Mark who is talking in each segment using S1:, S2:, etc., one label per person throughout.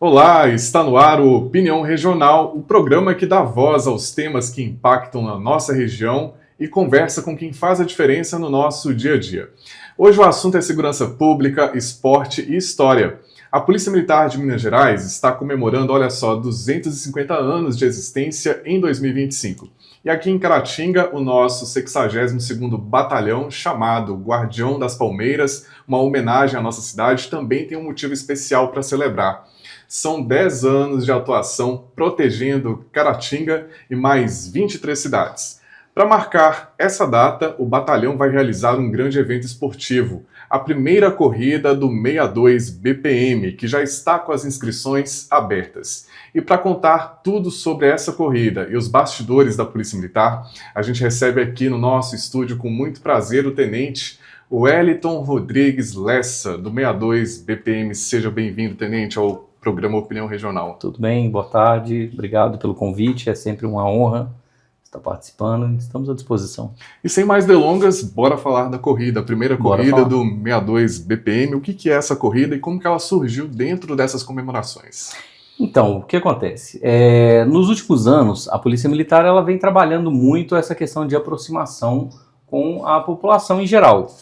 S1: Olá, está no ar o Opinião Regional, o programa que dá voz aos temas que impactam na nossa região e conversa com quem faz a diferença no nosso dia a dia. Hoje o assunto é segurança pública, esporte e história. A Polícia Militar de Minas Gerais está comemorando, olha só, 250 anos de existência em 2025. E aqui em Caratinga, o nosso 62º Batalhão, chamado Guardião das Palmeiras, uma homenagem à nossa cidade, também tem um motivo especial para celebrar. São 10 anos de atuação protegendo Caratinga e mais 23 cidades. Para marcar essa data, o batalhão vai realizar um grande evento esportivo, a primeira corrida do 62 BPM, que já está com as inscrições abertas. E para contar tudo sobre essa corrida e os bastidores da Polícia Militar, a gente recebe aqui no nosso estúdio com muito prazer o tenente Wellington Rodrigues Lessa, do 62 BPM. Seja bem-vindo, tenente, ao programa Opinião Regional.
S2: Tudo bem, boa tarde, obrigado pelo convite, é sempre uma honra estar participando e estamos à disposição.
S1: E sem mais delongas, bora falar da corrida, a primeira corrida do 62 BPM. O que é essa corrida e como que ela surgiu dentro dessas comemorações?
S2: Então, o que acontece? Nos últimos anos, a Polícia Militar ela vem trabalhando muito essa questão de aproximação com a população em geral.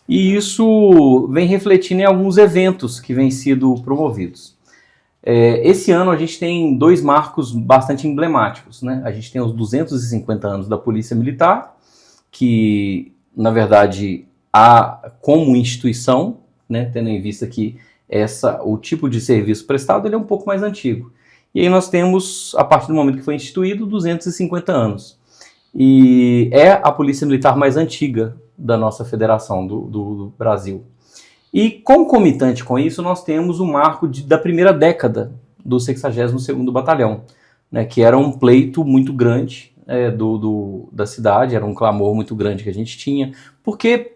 S2: E isso vem refletindo em alguns eventos que vêm sido promovidos. Esse ano a gente tem dois marcos bastante emblemáticos, né? A gente tem os 250 anos da Polícia Militar, que, na verdade, há como instituição, né, tendo em vista que o tipo de serviço prestado ele é um pouco mais antigo. E aí nós temos, a partir do momento que foi instituído, 250 anos. E é a Polícia Militar mais antiga da nossa federação, do Brasil. E concomitante com isso, nós temos o marco da primeira década do 62º Batalhão, né, que era um pleito muito grande da cidade, era um clamor muito grande que a gente tinha, porque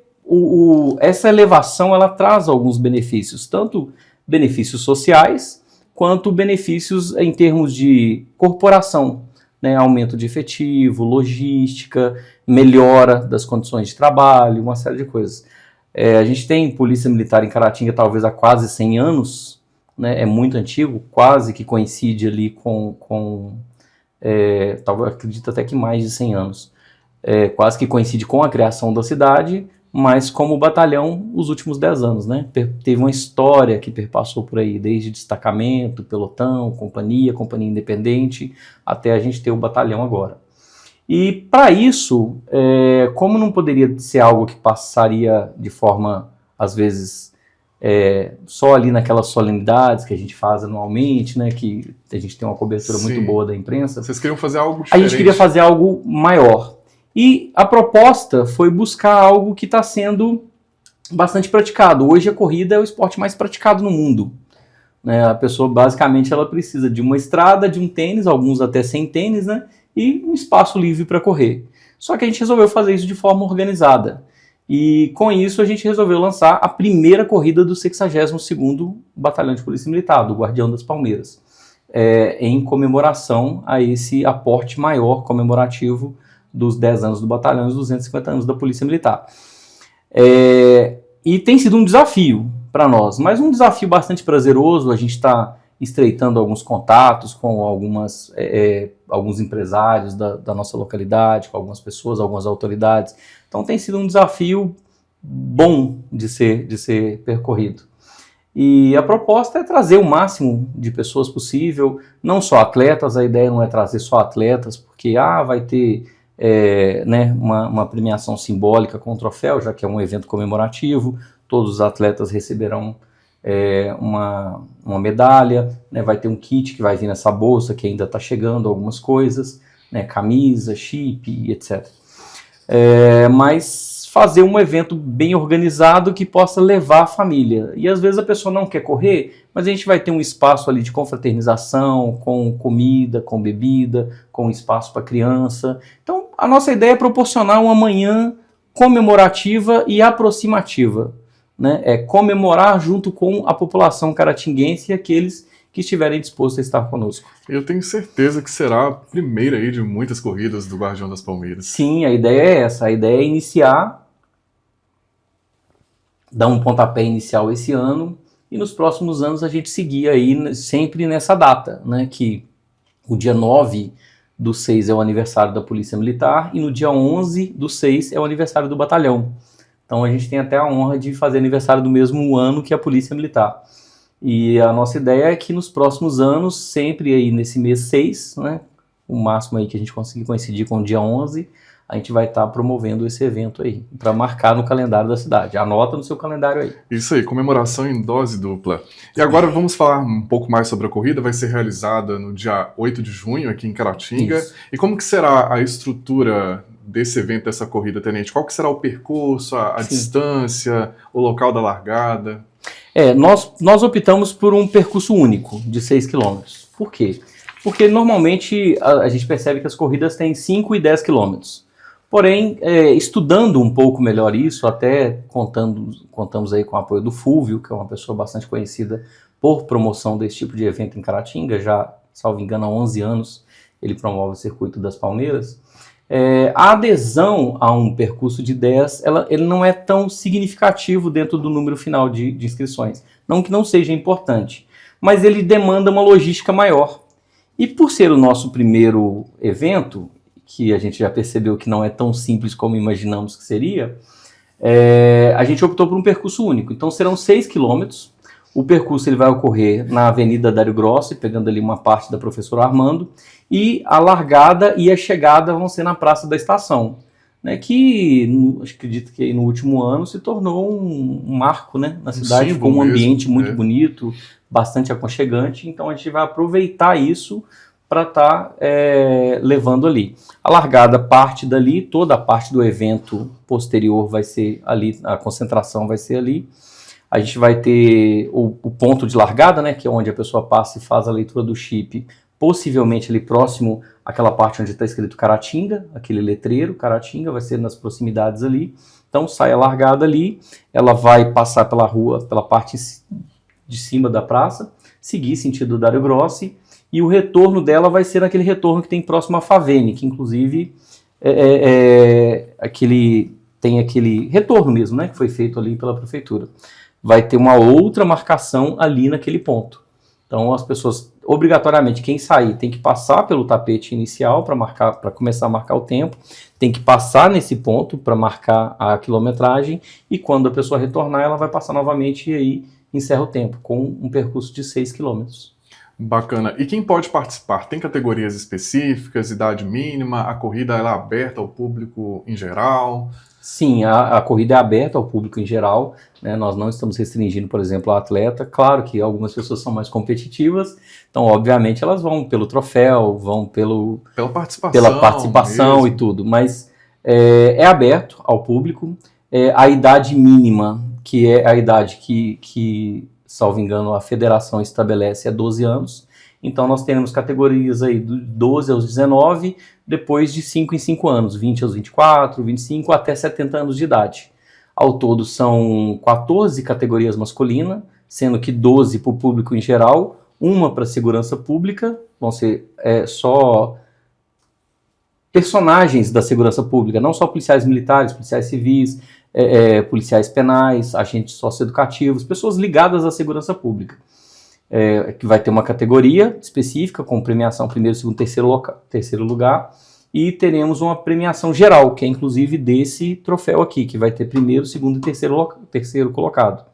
S2: essa elevação ela traz alguns benefícios, tanto benefícios sociais, quanto benefícios em termos de corporação, né, aumento de efetivo, logística, melhora das condições de trabalho, uma série de coisas. A gente tem Polícia Militar em Caratinga talvez há quase 100 anos, né, é muito antigo, quase que coincide ali talvez acredito até que mais de 100 anos, quase que coincide com a criação da cidade, mas como batalhão os últimos 10 anos, né, teve uma história que perpassou por aí, desde destacamento, pelotão, companhia independente, até a gente ter o batalhão agora. E para isso, como não poderia ser algo que passaria de forma, às vezes, só ali naquelas solenidades que a gente faz anualmente, né, que a gente tem uma cobertura muito boa da imprensa.
S1: Vocês queriam fazer algo diferente?
S2: A gente queria fazer algo maior. E a proposta foi buscar algo que está sendo bastante praticado. Hoje a corrida é o esporte mais praticado no mundo. Né? A pessoa, basicamente, ela precisa de uma estrada, de um tênis, alguns até sem tênis, né? E um espaço livre para correr. Só que a gente resolveu fazer isso de forma organizada. E com isso a gente resolveu lançar a primeira corrida do 62º Batalhão de Polícia Militar, do Guardião das Palmeiras, em comemoração a esse aporte maior comemorativo dos 10 anos do batalhão e dos 250 anos da Polícia Militar. E tem sido um desafio para nós, mas um desafio bastante prazeroso. A gente está estreitando alguns contatos com alguns empresários da nossa localidade, com algumas pessoas, algumas autoridades. Então tem sido um desafio bom de ser percorrido. E a proposta é trazer o máximo de pessoas possível, não só atletas. A ideia não é trazer só atletas, porque vai ter uma premiação simbólica com o troféu, já que é um evento comemorativo, todos os atletas receberão uma medalha, né, vai ter um kit que vai vir nessa bolsa, que ainda está chegando algumas coisas, né, camisa, chip, etc. Mas fazer um evento bem organizado que possa levar a família. E às vezes a pessoa não quer correr, mas a gente vai ter um espaço ali de confraternização, com comida, com bebida, com espaço para criança. Então a nossa ideia é proporcionar uma manhã comemorativa e aproximativa. Né, comemorar junto com a população caratinguense e aqueles que estiverem dispostos a estar conosco.
S1: Eu tenho certeza que será a primeira aí de muitas corridas do Guardião das Palmeiras.
S2: Sim, a ideia é essa, a ideia é iniciar, dar um pontapé inicial esse ano e nos próximos anos a gente seguir aí sempre nessa data, né, que o dia 9/6 é o aniversário da Polícia Militar e no dia 11/6 é o aniversário do batalhão. Então a gente tem até a honra de fazer aniversário do mesmo ano que a Polícia Militar. E a nossa ideia é que nos próximos anos, sempre aí nesse mês 6, né, o máximo aí que a gente conseguir coincidir com o dia 11, a gente vai estar promovendo esse evento aí, para marcar no calendário da cidade. Anota no seu calendário aí.
S1: Isso aí, comemoração em dose dupla. E agora vamos falar um pouco mais sobre a corrida. Vai ser realizada no dia 8 de junho, aqui em Caratinga.
S2: Isso.
S1: E como que será a estrutura desse evento, dessa corrida, Tenente? Qual que será o percurso, a distância, o local da largada?
S2: Nós optamos por um percurso único, de 6 quilômetros. Por quê? Porque normalmente a gente percebe que as corridas têm 5 e 10 quilômetros. Porém, estudando um pouco melhor isso, até contamos aí com o apoio do Fúvio, que é uma pessoa bastante conhecida por promoção desse tipo de evento em Caratinga, já, salvo engano, há 11 anos ele promove o Circuito das Palmeiras. A adesão a um percurso de 10, ele não é tão significativo dentro do número final de inscrições. Não que não seja importante, mas ele demanda uma logística maior. E por ser o nosso primeiro evento, que a gente já percebeu que não é tão simples como imaginamos que seria, a gente optou por um percurso único. Então serão 6 quilômetros. O percurso ele vai ocorrer na Avenida Dário Grossi, pegando ali uma parte da Professor Armando, e a largada e a chegada vão ser na Praça da Estação, né, que acredito que no último ano se tornou um marco, né, na cidade, com um ambiente muito bonito, bastante aconchegante. Então a gente vai aproveitar isso para estar levando ali. A largada parte dali, toda a parte do evento posterior vai ser ali, a concentração vai ser ali. A gente vai ter o ponto de largada, né, que é onde a pessoa passa e faz a leitura do chip, possivelmente ali próximo àquela parte onde está escrito Caratinga, aquele letreiro, Caratinga, vai ser nas proximidades ali. Então sai a largada ali, ela vai passar pela rua, pela parte de cima da praça, seguir sentido Dário Grossi, e o retorno dela vai ser naquele retorno que tem próximo à Favene, que inclusive tem aquele retorno mesmo, né, que foi feito ali pela prefeitura. Vai ter uma outra marcação ali naquele ponto. Então as pessoas, obrigatoriamente, quem sair tem que passar pelo tapete inicial para começar a marcar o tempo, tem que passar nesse ponto para marcar a quilometragem, e quando a pessoa retornar, ela vai passar novamente e aí encerra o tempo, com um percurso de 6 quilômetros.
S1: Bacana. E quem pode participar? Tem categorias específicas, idade mínima? A corrida ela é aberta ao público em geral?
S2: Sim, a corrida é aberta ao público em geral, né? Nós não estamos restringindo, por exemplo, a atleta. Claro que algumas pessoas são mais competitivas, então, obviamente, elas vão pelo troféu, vão pela participação mesmo. E tudo, mas é aberto ao público. A idade mínima, que é a idade que, salvo engano, a federação estabelece, é 12 anos. Então nós teremos categorias aí do 12 aos 19, depois de 5 em 5 anos, 20 aos 24, 25 até 70 anos de idade. Ao todo são 14 categorias masculinas, sendo que 12 para o público em geral, uma para segurança pública, vão ser só personagens da segurança pública, não só policiais militares, policiais civis, policiais penais, agentes socioeducativos, pessoas ligadas à segurança pública. Que vai ter uma categoria específica com premiação primeiro, segundo, terceiro lugar, e teremos uma premiação geral, que é inclusive desse troféu aqui, que vai ter primeiro, segundo e terceiro colocado.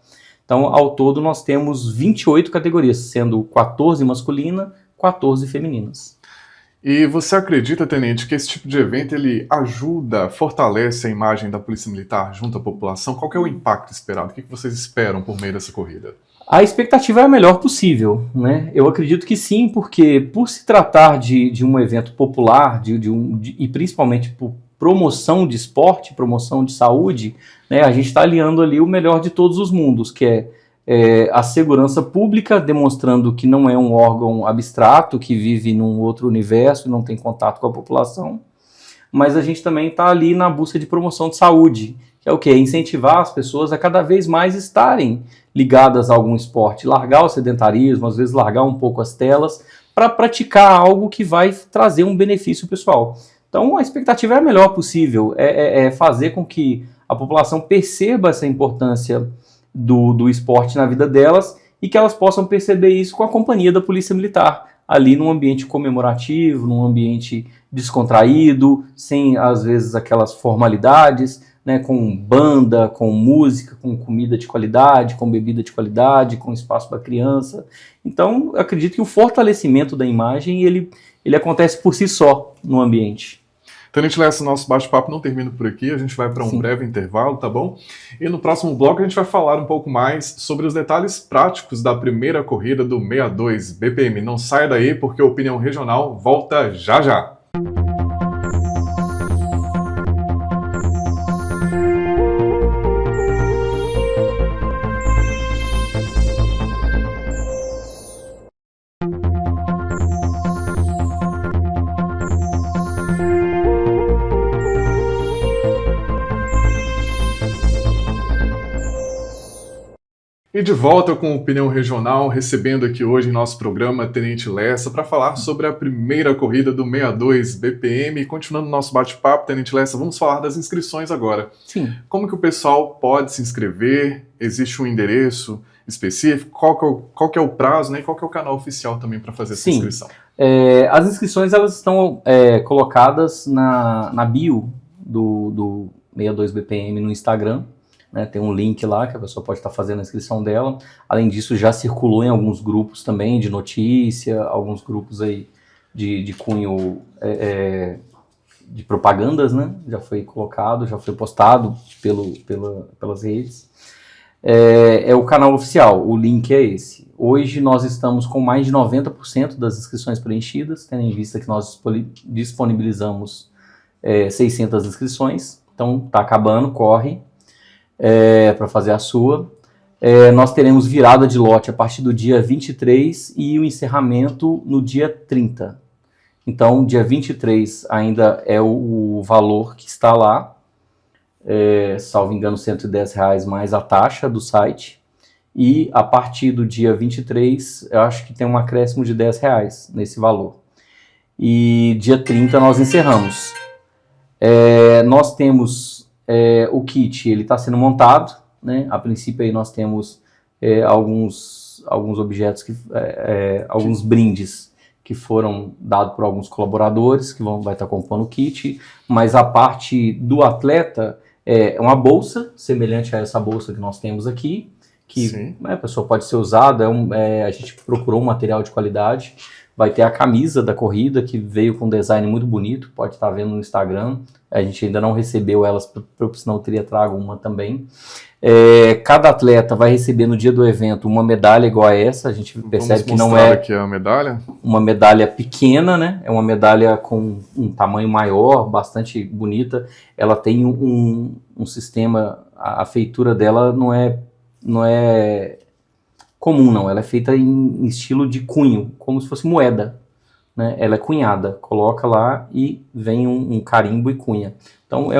S2: Então, ao todo, nós temos 28 categorias, sendo 14 masculinas, 14 femininas.
S1: E você acredita, Tenente, que esse tipo de evento ele ajuda, fortalece a imagem da Polícia Militar junto à população? Qual que é o impacto esperado? O que vocês esperam por meio dessa corrida?
S2: A expectativa é a melhor possível, né? Eu acredito que sim, porque por se tratar de um evento popular e principalmente por promoção de esporte, promoção de saúde, né, a gente está aliando ali o melhor de todos os mundos, que é a segurança pública, demonstrando que não é um órgão abstrato, que vive num outro universo e não tem contato com a população, mas a gente também está ali na busca de promoção de saúde, que é o quê? Incentivar as pessoas a cada vez mais estarem ligadas a algum esporte, largar o sedentarismo, às vezes largar um pouco as telas, para praticar algo que vai trazer um benefício pessoal. Então a expectativa é a melhor possível, fazer com que a população perceba essa importância do esporte na vida delas e que elas possam perceber isso com a companhia da Polícia Militar, ali num ambiente comemorativo, num ambiente descontraído, sem às vezes aquelas formalidades, né, com banda, com música, com comida de qualidade, com bebida de qualidade, com espaço para criança. Então, eu acredito que o fortalecimento da imagem, ele acontece por si só no ambiente.
S1: Tenente Lessa, nosso bate-papo não termina por aqui, a gente vai para um breve intervalo, tá bom? E no próximo bloco a gente vai falar um pouco mais sobre os detalhes práticos da primeira corrida do 62 BPM. Não saia daí porque a Opinião Regional volta já já. E de volta com Opinião Regional, recebendo aqui hoje em nosso programa Tenente Lessa para falar sobre a primeira corrida do 62 BPM. Continuando nosso bate-papo, Tenente Lessa, vamos falar das inscrições agora.
S2: Sim.
S1: Como que o pessoal pode se inscrever? Existe um endereço específico? Qual que é o prazo, né? E qual que é o canal oficial também para fazer essa inscrição?
S2: As inscrições elas estão colocadas na bio do 62 BPM no Instagram. Né, tem um link lá que a pessoa pode estar fazendo a inscrição dela. Além disso, já circulou em alguns grupos também de notícia, alguns grupos aí de cunho de propagandas, né? Já foi colocado, já foi postado pelas redes. É o canal oficial, o link é esse. Hoje nós estamos com mais de 90% das inscrições preenchidas, tendo em vista que nós disponibilizamos 600 inscrições. Então está acabando, corre. Para fazer a sua. Nós teremos virada de lote a partir do dia 23 e o encerramento no dia 30. Então, dia 23 ainda é o valor que está lá, salvo engano, R$110 mais a taxa do site. E a partir do dia 23, eu acho que tem um acréscimo de R$10 nesse valor. E dia 30 nós encerramos. Nós temos o kit, ele está sendo montado, né? A princípio aí nós temos alguns objetos, alguns brindes que foram dados por alguns colaboradores que vai estar compondo o kit, mas a parte do atleta é uma bolsa, semelhante a essa bolsa que nós temos aqui, que a pessoa pode ser usada, a gente procurou um material de qualidade. Vai ter a camisa da corrida, que veio com um design muito bonito, pode estar vendo no Instagram. A gente ainda não recebeu elas, senão eu teria trago uma também. Cada atleta vai receber no dia do evento uma medalha igual a essa. A gente percebe que não é
S1: aqui a medalha.
S2: Uma medalha pequena, né? É uma medalha com um tamanho maior, bastante bonita. Ela tem um sistema, a feitura dela não é comum, não. Ela é feita em estilo de cunho, como se fosse moeda, né? Ela é cunhada, coloca lá e vem um carimbo e cunha. Então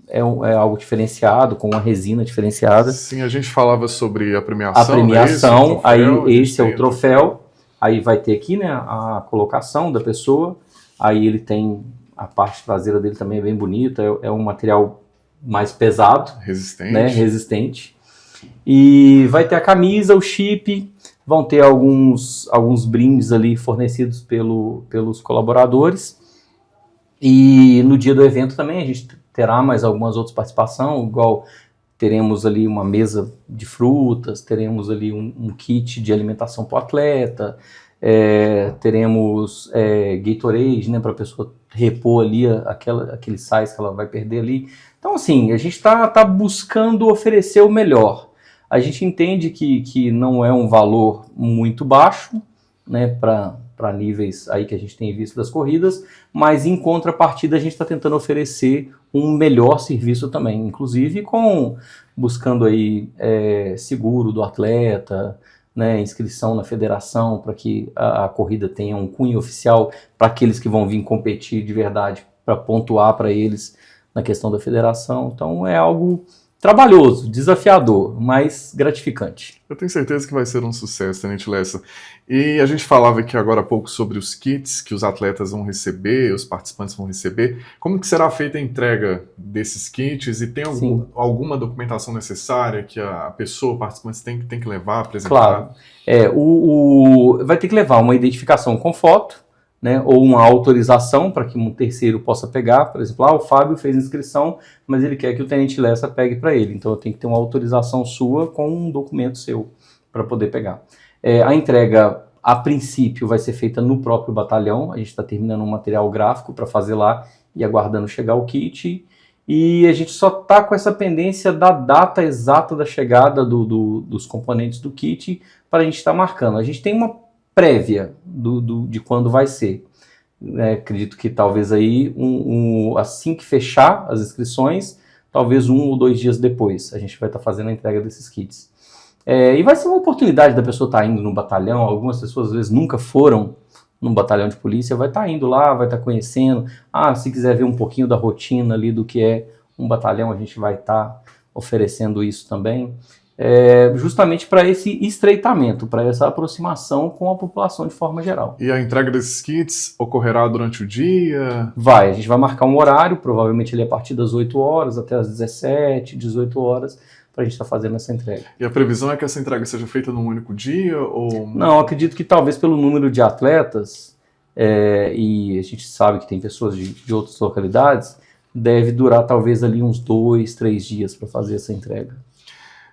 S2: é algo diferenciado, com uma resina diferenciada.
S1: Sim, a gente falava sobre a premiação.
S2: A premiação, esse é o troféu. Aí vai ter aqui, né, a colocação da pessoa. Aí ele tem a parte traseira dele também é bem bonita. É um material mais pesado,
S1: resistente,
S2: né, resistente. E vai ter a camisa, o chip, vão ter alguns brindes ali fornecidos pelos colaboradores. E no dia do evento também a gente terá mais algumas outras participações, igual teremos ali uma mesa de frutas, teremos ali um kit de alimentação para o atleta, teremos Gatorade, né, para a pessoa repor ali aquele sais que ela vai perder ali. Então, assim, a gente está buscando oferecer o melhor. A gente entende que não é um valor muito baixo, né, para níveis aí que a gente tem visto das corridas, mas em contrapartida a gente está tentando oferecer um melhor serviço também, inclusive buscando aí seguro do atleta, né, inscrição na federação para que a corrida tenha um cunho oficial para aqueles que vão vir competir de verdade, para pontuar para eles na questão da federação. Então é algo trabalhoso, desafiador, mas gratificante.
S1: Eu tenho certeza que vai ser um sucesso, Tenente Lessa. E a gente falava aqui agora há pouco sobre os kits que os atletas vão receber, os participantes vão receber. Como que será feita a entrega desses kits? E tem alguma documentação necessária que a pessoa, o participante, tem que levar, apresentar?
S2: Claro. Vai ter que levar uma identificação com foto, né, ou uma autorização para que um terceiro possa pegar. Por exemplo, o Fábio fez inscrição, mas ele quer que o Tenente Lessa pegue para ele. Então eu tenho que ter uma autorização sua com um documento seu para poder pegar. A entrega, a princípio, vai ser feita no próprio batalhão. A gente está terminando um material gráfico para fazer lá e aguardando chegar o kit. E a gente só está com essa pendência da data exata da chegada dos componentes do kit para a gente estar marcando. A gente tem uma prévia de quando vai ser. Acredito que talvez aí, assim que fechar as inscrições, talvez 1 ou 2 dias depois, a gente vai estar fazendo a entrega desses kits. E vai ser uma oportunidade da pessoa estar indo no batalhão. Algumas pessoas às vezes nunca foram num batalhão de polícia, vai estar indo lá, vai estar conhecendo. Se quiser ver um pouquinho da rotina ali do que é um batalhão, a gente vai estar oferecendo isso também. Justamente para esse estreitamento, para essa aproximação com a população de forma geral.
S1: E a entrega desses kits ocorrerá durante o dia?
S2: A gente vai marcar um horário, provavelmente ele a partir das 8 horas até as 17, 18 horas, para a gente estar fazendo essa entrega.
S1: E a previsão é que essa entrega seja feita num único dia? Ou...
S2: Não, acredito que talvez pelo número de atletas, e a gente sabe que tem pessoas de outras localidades, deve durar talvez ali uns 2, 3 dias para fazer essa entrega.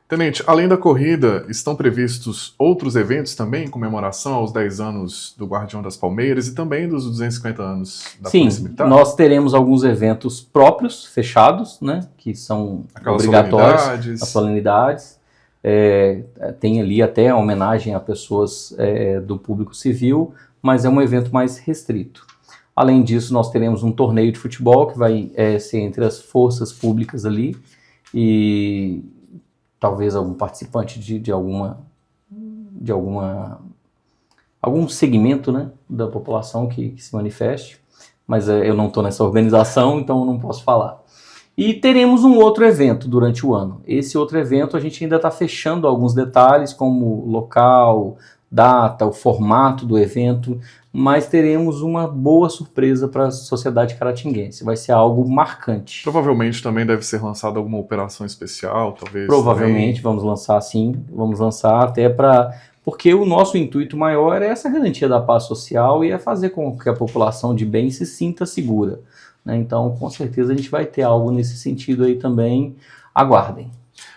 S1: Tenente, além da corrida, estão previstos outros eventos também em comemoração aos 10 anos do Guardião das Palmeiras e também dos 250 anos da Polícia Militar?
S2: Sim, nós teremos alguns eventos próprios, fechados, né, que são obrigatórios, as solenidades. Tem ali até a homenagem a pessoas do público civil, mas é um evento mais restrito. Além disso, nós teremos um torneio de futebol que vai ser entre as forças públicas ali e talvez algum participante de algum segmento, né, da população que se manifeste, mas eu não estou nessa organização, então eu não posso falar. E teremos um outro evento durante o ano. Esse outro evento a gente ainda está fechando alguns detalhes, como local, data, o formato do evento, mas teremos uma boa surpresa para a sociedade caratinguense. Vai ser algo marcante.
S1: Provavelmente também deve ser lançada alguma operação especial, talvez?
S2: Provavelmente vamos lançar sim, vamos lançar até porque o nosso intuito maior é essa garantia da paz social e é fazer com que a população de bem se sinta segura, né? Então, com certeza a gente vai ter algo nesse sentido aí também. Aguardem.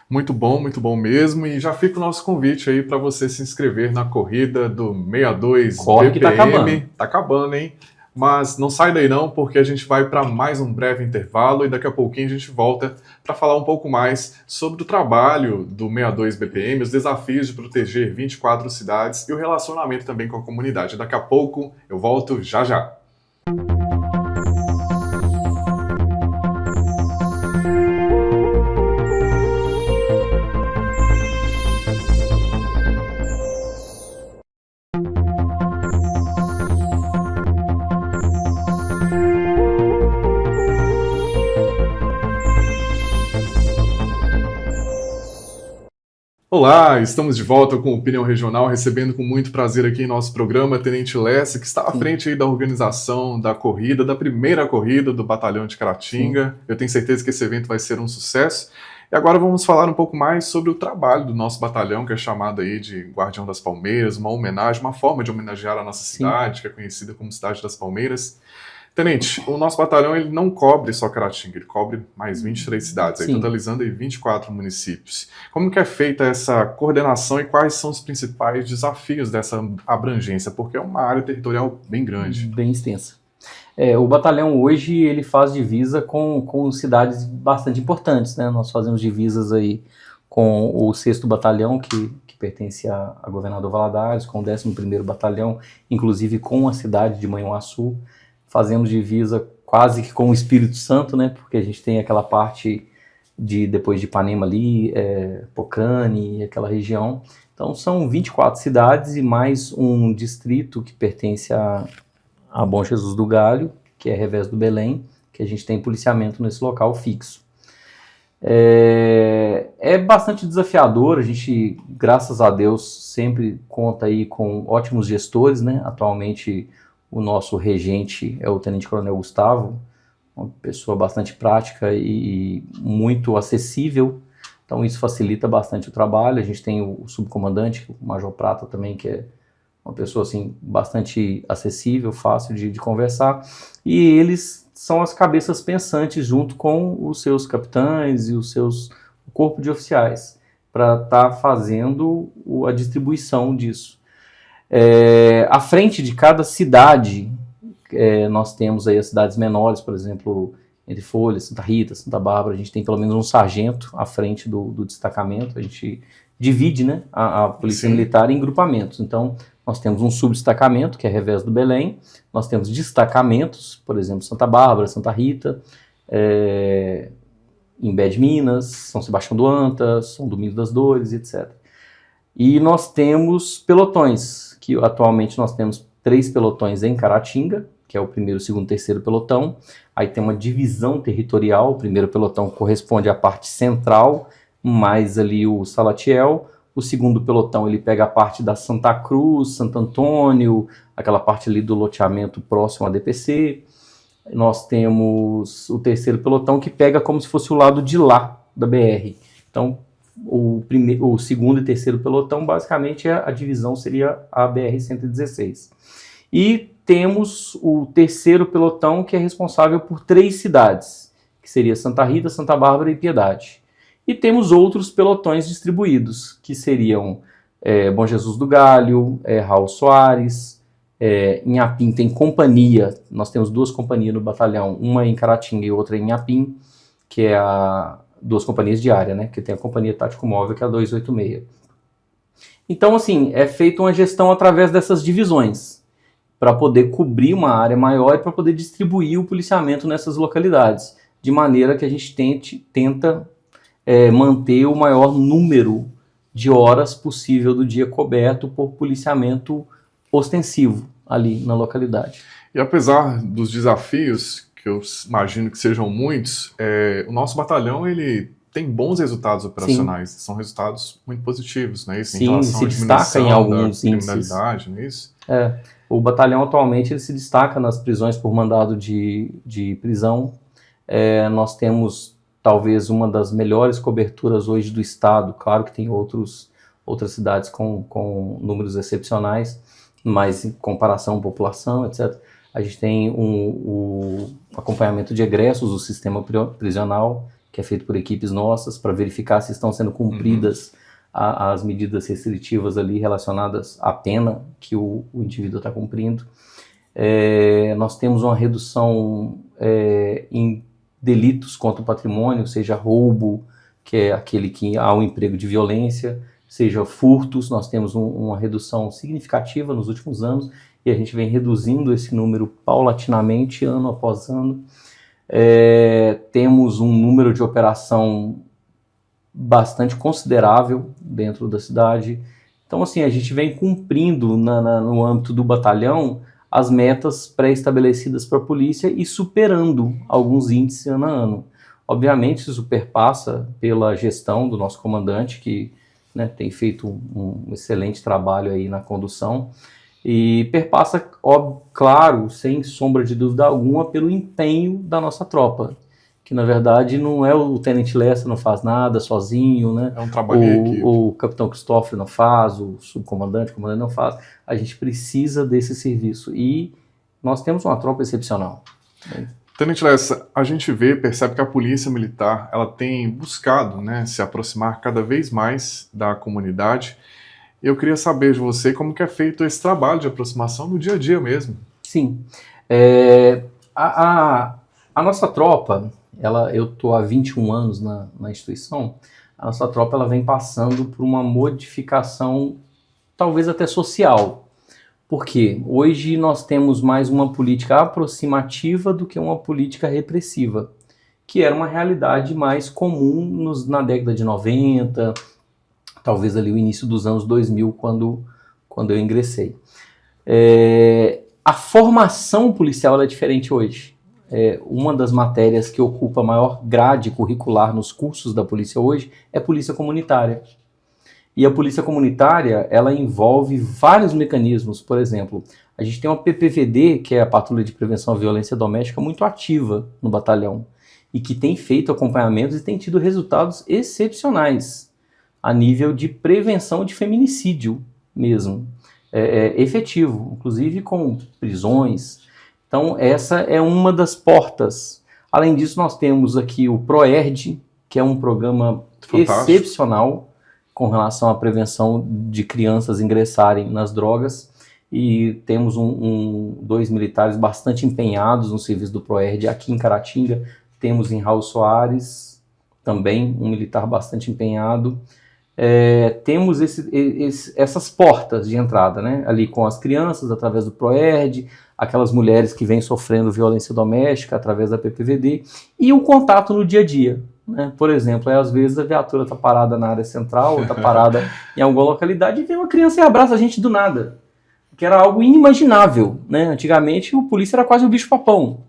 S1: Muito bom mesmo. E já fica o nosso convite aí para você se inscrever na corrida do 62
S2: Corre
S1: BPM.
S2: Que tá acabando.
S1: Tá acabando, hein? Mas não sai daí não, porque a gente vai para mais um breve intervalo e daqui a pouquinho a gente volta para falar um pouco mais sobre o trabalho do 62 BPM, os desafios de proteger 24 cidades e o relacionamento também com a comunidade. Daqui a pouco eu volto já. Olá, estamos de volta com Opinião Regional, recebendo com muito prazer aqui em nosso programa Tenente Lessa, que está à frente aí da organização da corrida, da primeira corrida do Batalhão de Caratinga. Eu tenho certeza que esse evento vai ser um sucesso. E agora vamos falar um pouco mais sobre o trabalho do nosso batalhão, que é chamado aí de Guardião das Palmeiras, uma homenagem, uma forma de homenagear a nossa cidade, que é conhecida como Cidade das Palmeiras. Tenente, o nosso batalhão ele não cobre só Caratinga, ele cobre mais 23 cidades, aí, totalizando aí 24 municípios. Como que é feita essa coordenação e quais são os principais desafios dessa abrangência? Porque é uma área territorial bem grande.
S2: Bem extensa. O batalhão hoje ele faz divisa com cidades bastante importantes, né? Nós fazemos divisas aí com o 6º Batalhão, que pertence a Governador Valadares, com o 11º Batalhão, inclusive com a cidade de Manhuaçu. Fazemos divisa quase que com o Espírito Santo, né? Porque a gente tem aquela parte depois de Ipanema ali, Pocrane, aquela região. Então são 24 cidades e mais um distrito que pertence a Bom Jesus do Galho, que é Revés do Belém, que a gente tem policiamento nesse local fixo. É bastante desafiador, a gente, graças a Deus, sempre conta aí com ótimos gestores, né? Atualmente o nosso regente é o Tenente Coronel Gustavo, uma pessoa bastante prática e muito acessível, então isso facilita bastante o trabalho. A gente tem o subcomandante, o Major Prata também, que é uma pessoa assim, bastante acessível, fácil de conversar, e eles são as cabeças pensantes junto com os seus capitães e o corpo de oficiais para estar fazendo a distribuição disso. À frente de cada cidade, nós temos aí as cidades menores, por exemplo, Entre Folhas, Santa Rita, Santa Bárbara, a gente tem pelo menos um sargento à frente do destacamento, a gente divide, né, a polícia militar em grupamentos. Então, nós temos um subdestacamento, que é Revés do Belém, nós temos destacamentos, por exemplo, Santa Bárbara, Santa Rita, Imbé de Minas, São Sebastião do Anta, São Domingos das Dores, etc. E nós temos pelotões, que atualmente nós temos 3 pelotões em Caratinga, que é o primeiro, segundo, terceiro pelotão. Aí tem uma divisão territorial, o primeiro pelotão corresponde à parte central, mais ali o Salatiel. O segundo pelotão ele pega a parte da Santa Cruz, Santo Antônio, aquela parte ali do loteamento próximo à DPC. Nós temos o terceiro pelotão que pega como se fosse o lado de lá da BR. Então, o segundo e terceiro pelotão, basicamente, a divisão seria a BR-116. E temos o terceiro pelotão, que é responsável por 3 cidades, que seria Santa Rita, Santa Bárbara e Piedade. E temos outros pelotões distribuídos, que seriam Bom Jesus do Galho, Raul Soares, Inhapim tem companhia, nós temos 2 companhias no batalhão, uma em Caratinga e outra em Inhapim, que é 2 companhias de área, né? Que tem a companhia tático móvel, que é a 286. Então, assim, é feita uma gestão através dessas divisões, para poder cobrir uma área maior e para poder distribuir o policiamento nessas localidades, de maneira que a gente tenta manter o maior número de horas possível do dia coberto por policiamento ostensivo ali na localidade.
S1: E apesar dos desafios, que eu imagino que sejam muitos, o nosso batalhão ele tem bons resultados operacionais. Sim. São resultados muito positivos, não é isso?
S2: Sim, em relação se destaca em alguns
S1: criminalidade, não é isso?
S2: O batalhão atualmente ele se destaca nas prisões por mandado de prisão. Nós temos talvez uma das melhores coberturas hoje do estado. Claro que tem outras cidades com números excepcionais, mas em comparação à população, etc., a gente tem o acompanhamento de egressos do sistema prisional, que é feito por equipes nossas, para verificar se estão sendo cumpridas as medidas restritivas ali relacionadas à pena que o indivíduo está cumprindo. Nós temos uma redução em delitos contra o patrimônio, seja roubo, que é aquele que há um emprego de violência, seja furtos. Nós temos uma redução significativa nos últimos anos e a gente vem reduzindo esse número paulatinamente, ano após ano. Temos um número de operação bastante considerável dentro da cidade. Então, assim, a gente vem cumprindo no âmbito do batalhão as metas pré-estabelecidas para a polícia e superando alguns índices ano a ano. Obviamente, isso perpassa pela gestão do nosso comandante, que tem feito um excelente trabalho aí na condução, e perpassa, claro, sem sombra de dúvida alguma, pelo empenho da nossa tropa, que na verdade não é o Tenente Lessa não faz nada sozinho, né?
S1: É um trabalho em equipe.
S2: O Capitão Cristóforo não faz, o subcomandante, o comandante não faz. A gente precisa desse serviço e nós temos uma tropa excepcional.
S1: Tenente Lessa, a gente percebe que a polícia militar ela tem buscado se aproximar cada vez mais da comunidade. Eu queria saber de você como que é feito esse trabalho de aproximação no dia a dia mesmo.
S2: Sim. A nossa tropa, eu estou há 21 anos na instituição, a nossa tropa ela vem passando por uma modificação, talvez até social. Por quê? Hoje nós temos mais uma política aproximativa do que uma política repressiva, que era uma realidade mais comum na década de 90, talvez ali o início dos anos 2000, quando eu ingressei. A formação policial é diferente hoje. uma das matérias que ocupa a maior grade curricular nos cursos da polícia hoje é polícia comunitária. E a polícia comunitária, ela envolve vários mecanismos. Por exemplo, a gente tem uma PPVD, que é a Patrulha de Prevenção à Violência Doméstica, muito ativa no batalhão e que tem feito acompanhamentos e tem tido resultados excepcionais a nível de prevenção de feminicídio mesmo, efetivo, inclusive com prisões. Então, essa é uma das portas. Além disso, nós temos aqui o ProERD, que é um programa
S1: Fantástico.
S2: excepcional com relação à prevenção de crianças ingressarem nas drogas. E temos dois militares bastante empenhados no serviço do ProERD aqui em Caratinga. Temos em Raul Soares também um militar bastante empenhado. Temos essas portas de entrada, né? Ali com as crianças, através do ProERD, aquelas mulheres que vêm sofrendo violência doméstica através da PPVD, e o contato no dia a dia, né? Por exemplo, às vezes a viatura está parada na área central, ou está parada em alguma localidade, e vem uma criança e abraça a gente do nada, que era algo inimaginável, né? Antigamente o polícia era quase o bicho-papão,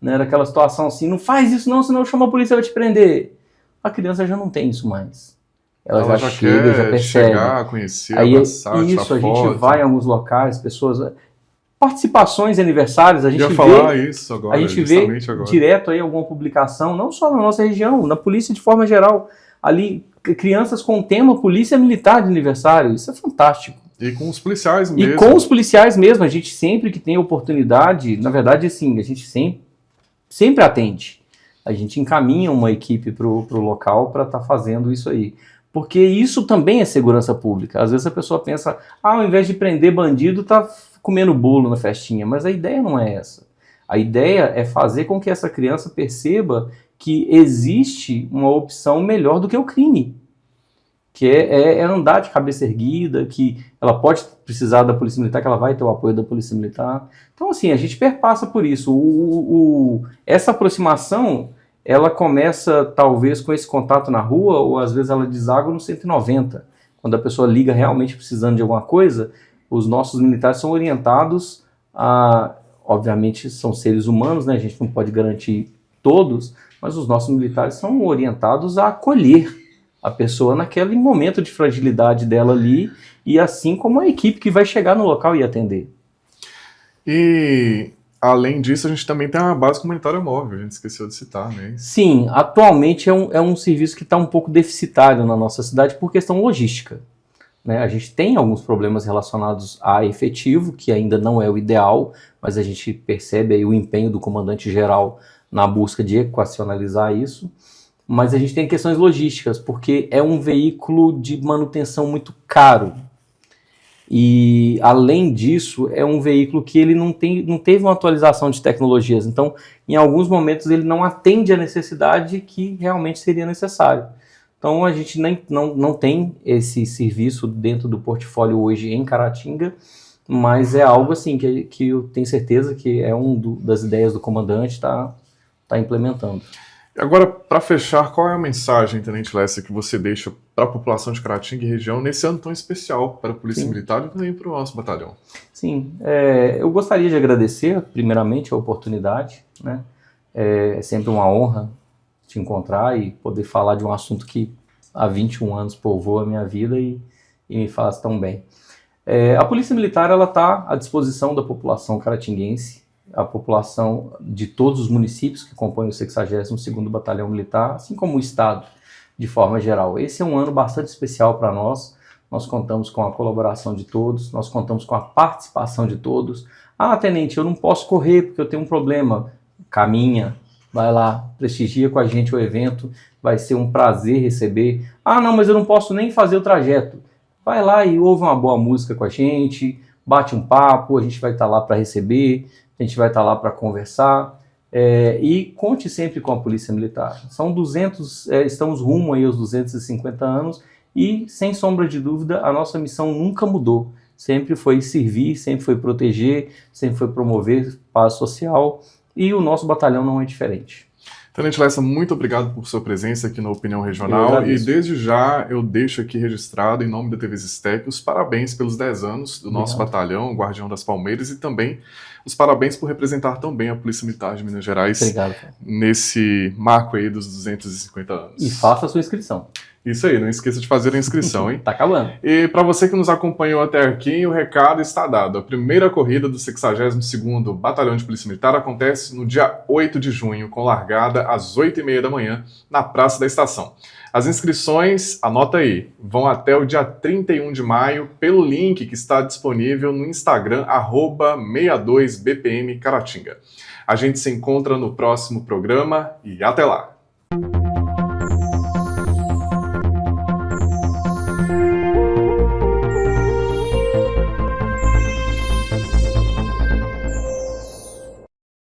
S2: né? Era aquela situação assim, não faz isso não, senão eu chamo a polícia e vai te prender. A criança já não tem isso mais. Ela já chega, já percebe.
S1: Chegar, conhecer,
S2: aí,
S1: abraçar,
S2: isso, a
S1: tirar
S2: gente
S1: foto.
S2: vai em alguns locais, pessoas... Participações e aniversários, a gente
S1: Eu ia falar isso agora,
S2: a gente vê
S1: agora.
S2: direto aí alguma publicação, não só na nossa região, na polícia de forma geral, ali crianças com o tema Polícia Militar de aniversário, isso é fantástico.
S1: E com os policiais mesmo.
S2: E com os policiais mesmo, a gente sempre que tem oportunidade, na verdade assim, a gente sempre atende. A gente encaminha uma equipe para o local para estar fazendo isso aí. Porque isso também é segurança pública. Às vezes a pessoa pensa, ao invés de prender bandido, tá comendo bolo na festinha. Mas a ideia não é essa. A ideia é fazer com que essa criança perceba que existe uma opção melhor do que o crime. Que é andar de cabeça erguida, que ela pode precisar da Polícia Militar, que ela vai ter o apoio da Polícia Militar. Então, assim, a gente perpassa por isso. Essa aproximação... ela começa talvez com esse contato na rua, ou às vezes ela deságua no 190. Quando a pessoa liga realmente precisando de alguma coisa, os nossos militares são orientados a... obviamente são seres humanos, né? A gente não pode garantir todos, mas os nossos militares são orientados a acolher a pessoa naquele momento de fragilidade dela ali, e assim como a equipe que vai chegar no local e atender.
S1: E... além disso, a gente também tem a base comunitária móvel, a gente esqueceu de citar, né?
S2: Sim, atualmente é um serviço que está um pouco deficitário na nossa cidade por questão logística, né? A gente tem alguns problemas relacionados a efetivo, que ainda não é o ideal, mas a gente percebe aí o empenho do comandante-geral na busca de equacionalizar isso. Mas a gente tem questões logísticas, porque é um veículo de manutenção muito caro. E, além disso, é um veículo que ele não teve uma atualização de tecnologias. Então, em alguns momentos, ele não atende a necessidade que realmente seria necessário. Então, a gente não tem esse serviço dentro do portfólio hoje em Caratinga, mas é algo assim que eu tenho certeza que é das ideias do comandante tá implementando.
S1: Agora, para fechar, qual é a mensagem, Tenente Lessa, que você deixa para a população de Caratinga e região nesse ano tão especial para a Polícia
S2: Sim.
S1: Militar e também para o nosso batalhão?
S2: Sim, eu gostaria de agradecer, primeiramente, a oportunidade, né? É sempre uma honra te encontrar e poder falar de um assunto que há 21 anos povoa a minha vida e me faz tão bem. A Polícia Militar está à disposição da população caratinguense, a população de todos os municípios que compõem o 62º Batalhão Militar, assim como o Estado, de forma geral. Esse é um ano bastante especial para nós. Nós contamos com a colaboração de todos, nós contamos com a participação de todos. Ah, tenente, eu não posso correr porque eu tenho um problema. Caminha, vai lá, prestigia com a gente o evento, vai ser um prazer receber. Ah, não, mas eu não posso nem fazer o trajeto. Vai lá e ouve uma boa música com a gente, bate um papo, a gente vai estar lá para receber, a gente vai estar lá para conversar. E conte sempre com a Polícia Militar. São 200, estamos rumo aí aos 250 anos e, sem sombra de dúvida, a nossa missão nunca mudou. Sempre foi servir, sempre foi proteger, sempre foi promover paz social e o nosso batalhão não é diferente.
S1: Tenente Lessa, muito obrigado por sua presença aqui no Opinião Regional e desde já eu deixo aqui registrado em nome da TV Zistec os parabéns pelos 10 anos do nosso batalhão, Guardião das Palmeiras, e também os parabéns por representar tão bem a Polícia Militar de Minas Gerais.
S2: Obrigado.
S1: Nesse marco aí dos 250 anos.
S2: E faça a sua inscrição.
S1: Isso aí, não esqueça de fazer a inscrição, hein?
S2: Tá acabando.
S1: E para você que nos acompanhou até aqui, o recado está dado. A primeira corrida do 62º Batalhão de Polícia Militar acontece no dia 8 de junho, com largada às 8h30 da manhã, na Praça da Estação. As inscrições, anota aí, vão até o dia 31 de maio pelo link que está disponível no Instagram, @62BPM Caratinga. A gente se encontra no próximo programa e até lá!